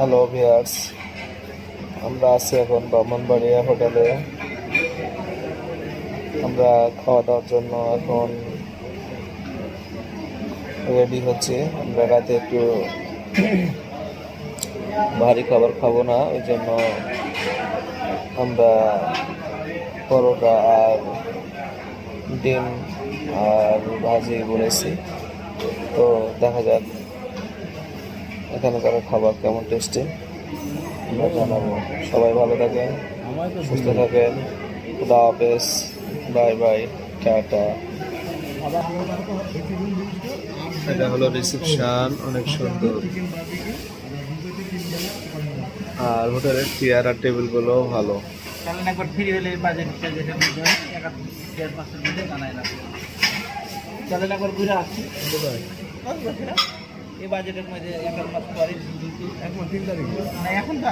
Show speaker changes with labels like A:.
A: Hello viewers, আমরা আছি এখন ব্রাহ্মণবাড়িয়া হোটেলে। আমরা খাওয়া দাওয়ার জন্য এখন রেডি হচ্ছি। আমরা রাতে একটু ভারী খাবার খাবো না, ওই জন্য আমরা পরোটা আর ডিম আর ভাজি বলেছি। তো দেখা যাক এখানকার খাবার কেমন টেস্টি, আমরা জানাবো। সবাই ভালো থাকেন, সুস্থ থাকেন। খুদা হাফেজ, বাই বাই, টাটা। এটা হলো রিসেপশন, অনেক সুন্দর। আর হোটেলের চেয়ার আর টেবিলগুলো ভালো।
B: একবার ফ্রি হলে বাজেটটা যেটা চলেন একবার ঘুরে আসছি এই বাজেটের মধ্যে 1 মাস পরে, এখন 3 তারিখ না, এখন তো